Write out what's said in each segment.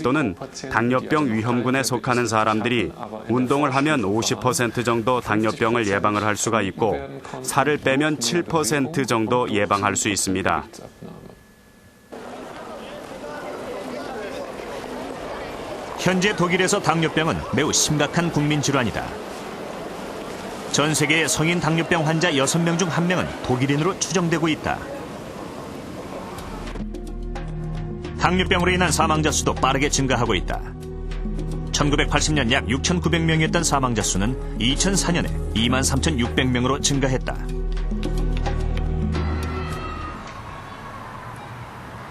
또는 당뇨병 위험군에 속하는 사람들이 운동을 하면 50% 정도 당뇨병을 예방을 할 수가 있고 살을 빼면 7% 정도 예방할 수 있습니다. 현재 독일에서 당뇨병은 매우 심각한 국민 질환이다. 전 세계의 성인 당뇨병 환자 6명 중 1명은 독일인으로 추정되고 있다. 당뇨병으로 인한 사망자 수도 빠르게 증가하고 있다. 1980년 약 6,900명이었던 사망자 수는 2004년에 23,600명으로 증가했다.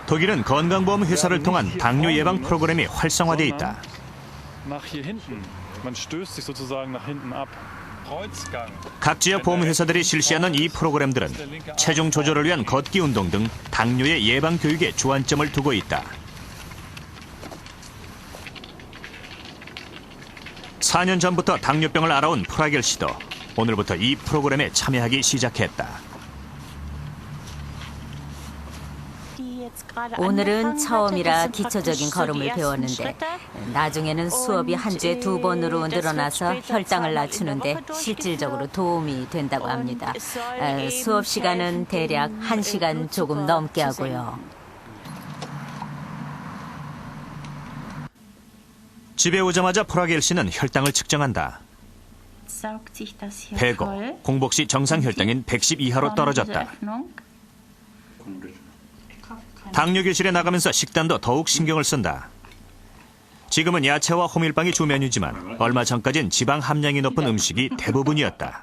독일은 건강보험 회사를 통한 당뇨 예방 프로그램이 활성화돼 있다. 각 지역 보험회사들이 실시하는 이 프로그램들은 체중 조절을 위한 걷기 운동 등 당뇨의 예방 교육에 주안점을 두고 있다. 4년 전부터 당뇨병을 알아온 프라겔 씨도 오늘부터 이 프로그램에 참여하기 시작했다. 오늘은 처음이라 기초적인 걸음을 배웠는데 나중에는 수업이 한 주에 2번으로 늘어나서 혈당을 낮추는데 실질적으로 도움이 된다고 합니다. 수업 시간은 대략 1시간 조금 넘게 하고요. 집에 오자마자 프라겔 씨는 혈당을 측정한다. 100호, 공복 시 정상 혈당인 110 이하로 떨어졌다. 당뇨 교실에 나가면서 식단도 더욱 신경을 쓴다. 지금은 야채와 호밀빵이 주 메뉴지만 얼마 전까진 지방 함량이 높은 음식이 대부분이었다.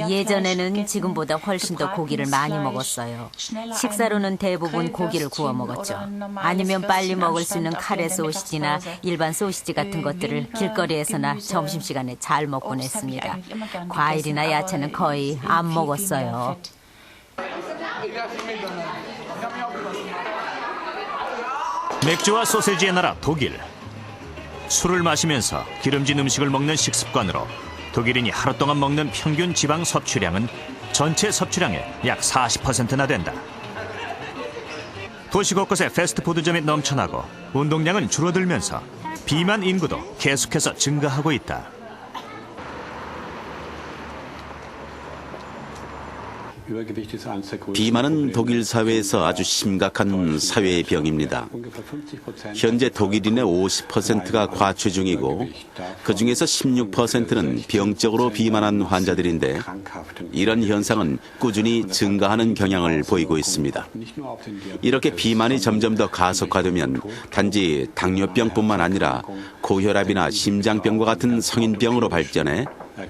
예전에는 지금보다 훨씬 더 고기를 많이 먹었어요. 식사로는 대부분 고기를 구워 먹었죠. 아니면 빨리 먹을 수 있는 카레 소시지나 일반 소시지 같은 것들을 길거리에서나 점심시간에 잘 먹곤 했습니다. 과일이나 야채는 거의 안 먹었어요. 맥주와 소세지의 나라 독일. 술을 마시면서 기름진 음식을 먹는 식습관으로 독일인이 하루 동안 먹는 평균 지방 섭취량은 전체 섭취량의 약 40%나 된다. 도시 곳곳에 패스트푸드점이 넘쳐나고 운동량은 줄어들면서 비만 인구도 계속해서 증가하고 있다. 비만은 독일 사회에서 아주 심각한 사회의 병입니다. 현재 독일인의 50%가 과체중이고 그중에서 16%는 병적으로 비만한 환자들인데 이런 현상은 꾸준히 증가하는 경향을 보이고 있습니다. 이렇게 비만이 점점 더 가속화되면 단지 당뇨병뿐만 아니라 고혈압이나 심장병과 같은 성인병으로 발전해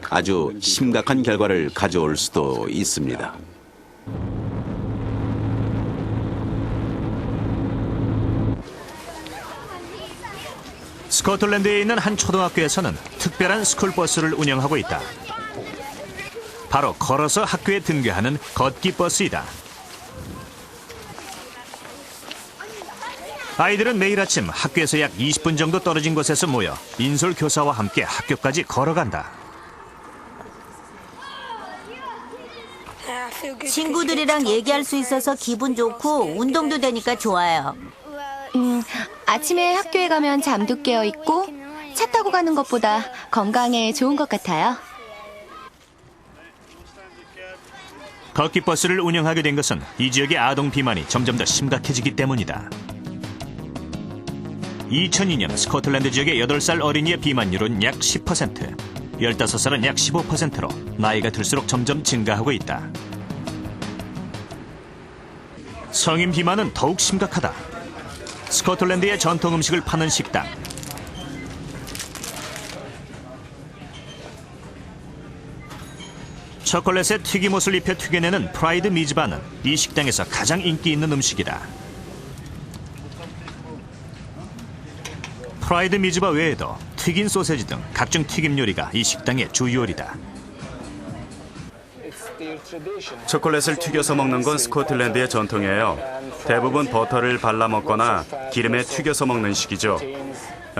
아주 심각한 결과를 가져올 수도 있습니다. 스코틀랜드에 있는 한 초등학교에서는 특별한 스쿨버스를 운영하고 있다. 바로 걸어서 학교에 등교하는 걷기 버스이다. 아이들은 매일 아침 학교에서 약 20분 정도 떨어진 곳에서 모여 인솔 교사와 함께 학교까지 걸어간다. 친구들이랑 얘기할 수 있어서 기분 좋고 운동도 되니까 좋아요. 아침에 학교에 가면 잠도 깨어 있고 차 타고 가는 것보다 건강에 좋은 것 같아요. 걷기 버스를 운영하게 된 것은 이 지역의 아동 비만이 점점 더 심각해지기 때문이다. 2002년 스코틀랜드 지역의 8살 어린이의 비만율은 약 10%, 15살은 약 15%로 나이가 들수록 점점 증가하고 있다. 성인 비만은 더욱 심각하다. 스코틀랜드의 전통 음식을 파는 식당. 초콜릿에 튀김옷을 입혀 튀겨내는 프라이드 미즈바는 이 식당에서 가장 인기 있는 음식이다. 프라이드 미즈바 외에도 튀긴 소세지 등 각종 튀김 요리가 이 식당의 주 요리다. 초콜릿을 튀겨서 먹는 건 스코틀랜드의 전통이에요. 대부분 버터를 발라 먹거나 기름에 튀겨서 먹는 식이죠.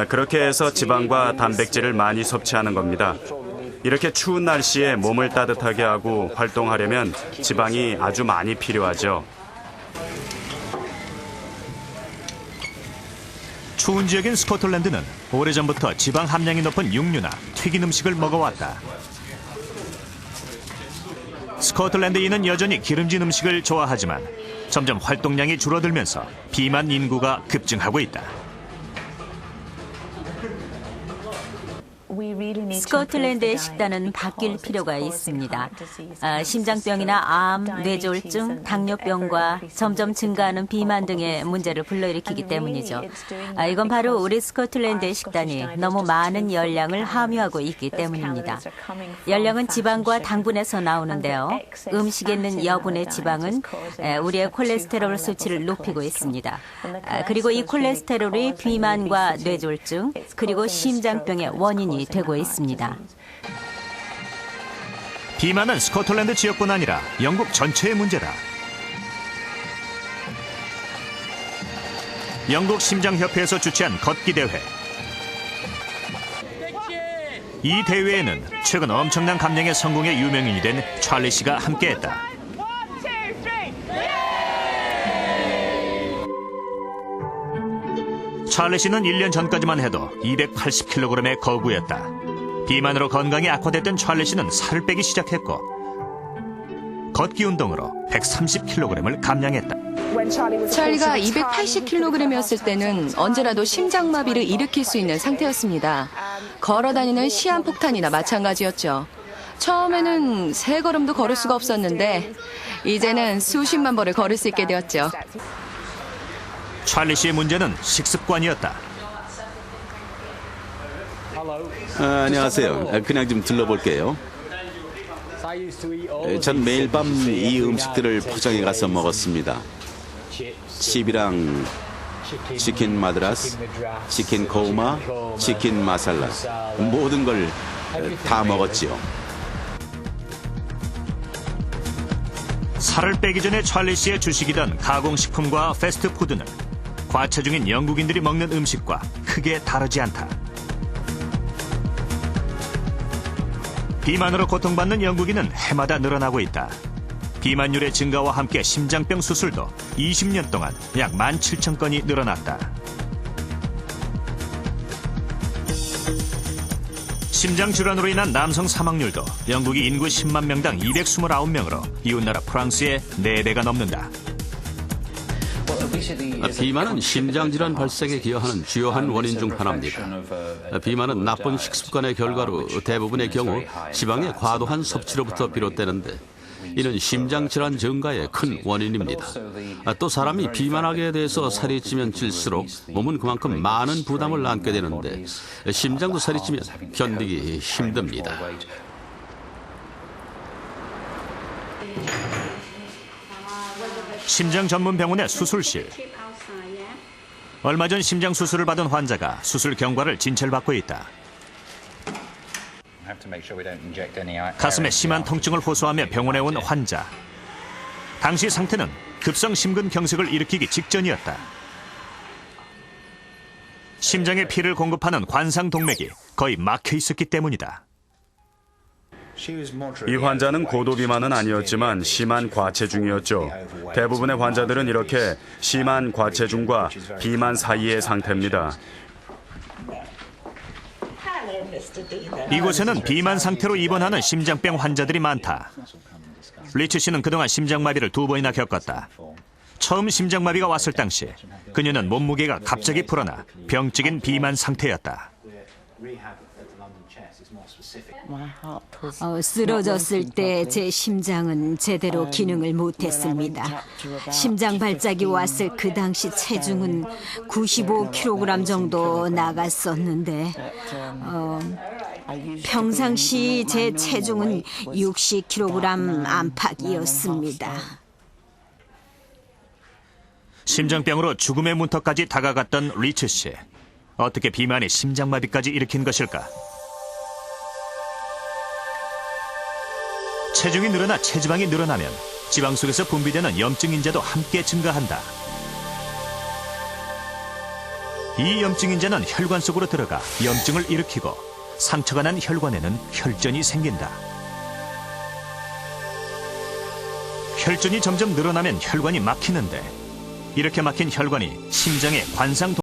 그렇게 해서 지방과 단백질을 많이 섭취하는 겁니다. 이렇게 추운 날씨에 몸을 따뜻하게 하고 활동하려면 지방이 아주 많이 필요하죠. 추운 지역인 스코틀랜드는 오래전부터 지방 함량이 높은 육류나 튀긴 음식을 먹어왔다. 스코틀랜드인은 여전히 기름진 음식을 좋아하지만 점점 활동량이 줄어들면서 비만 인구가 급증하고 있다. 스코틀랜드의 식단은 바뀔 필요가 있습니다. 심장병이나 암, 뇌졸중, 당뇨병과 점점 증가하는 비만 등의 문제를 불러일으키기 때문이죠. 이건 바로 우리 스코틀랜드의 식단이 너무 많은 열량을 함유하고 있기 때문입니다. 열량은 지방과 당분에서 나오는데요. 음식에 있는 여분의 지방은 우리의 콜레스테롤 수치를 높이고 있습니다. 그리고 이 콜레스테롤이 비만과 뇌졸중, 그리고 심장병의 원인이 되고 있습니다. 비만은 스코틀랜드 지역뿐 아니라 영국 전체의 문제다. 영국 심장협회에서 주최한 걷기 대회. 이 대회에는 최근 엄청난 감량의 성공에 유명인이 된 찰리 씨가 함께했다. 찰리 씨는 1년 전까지만 해도 280kg의 거구였다. 비만으로 건강이 악화됐던 찰리 씨는 살을 빼기 시작했고 걷기 운동으로 130kg을 감량했다. 찰리가 280kg이었을 때는 언제라도 심장마비를 일으킬 수 있는 상태였습니다. 걸어다니는 시한폭탄이나 마찬가지였죠. 처음에는 3걸음도 걸을 수가 없었는데 이제는 수십만 보를 걸을 수 있게 되었죠. 찰리 씨의 문제는 식습관이었다. 안녕하세요. 그냥 좀 들러볼게요. 전 매일 밤 이 음식들을 포장해 가서 먹었습니다. 칩이랑 치킨 마드라스, 치킨 코우마, 치킨 마살라, 모든 걸 다 먹었지요. 살을 빼기 전에 찰리 씨의 주식이던 가공식품과 패스트푸드는 과체중인 영국인들이 먹는 음식과 크게 다르지 않다. 비만으로 고통받는 영국인은 해마다 늘어나고 있다. 비만율의 증가와 함께 심장병 수술도 20년 동안 약 17,000건이 늘어났다. 심장질환으로 인한 남성 사망률도 영국이 인구 10만 명당 229명으로 이웃나라 프랑스의 4배가 넘는다. 비만은 심장질환 발생에 기여하는 주요한 원인 중 하나입니다. 비만은 나쁜 식습관의 결과로 대부분의 경우 지방의 과도한 섭취로부터 비롯되는데 이는 심장질환 증가의 큰 원인입니다. 또 사람이 비만하게 돼서 살이 찌면 찔수록 몸은 그만큼 많은 부담을 안게 되는데 심장도 살이 찌면 견디기 힘듭니다. 심장 전문 병원의 수술실. 얼마 전 심장 수술을 받은 환자가 수술 경과를 진찰받고 있다. 가슴에 심한 통증을 호소하며 병원에 온 환자. 당시 상태는 급성 심근경색을 일으키기 직전이었다. 심장에 피를 공급하는 관상동맥이 거의 막혀 있었기 때문이다. 이 환자는 고도 비만은 아니었지만 심한 과체중이었죠. 대부분의 환자들은 이렇게 심한 과체중과 비만 사이의 상태입니다. 이곳에는 비만 상태로 입원하는 심장병 환자들이 많다. 리츠 씨는 그동안 심장마비를 2번이나 겪었다. 처음 심장마비가 왔을 당시 그녀는 몸무게가 갑자기 불어나 병적인 비만 상태였다. 쓰러졌을 때 제 심장은 제대로 기능을 못했습니다. 심장 발작이 왔을 그 당시 체중은 95kg 정도 나갔었는데 평상시 제 체중은 60kg 안팎이었습니다. 심장병으로 죽음의 문턱까지 다가갔던 리츠 씨. 어떻게 비만이 심장마비까지 일으킨 것일까? 체중이 늘어나 체지방이 늘어나면 지방 속에서 분비되는 염증 인자도 함께 증가한다. 이 염증 인자는 혈관 속으로 들어가 염증을 일으키고 상처가 난 혈관에는 혈전이 생긴다. 혈전이 점점 늘어나면 혈관이 막히는데 이렇게 막힌 혈관이 심장의 관상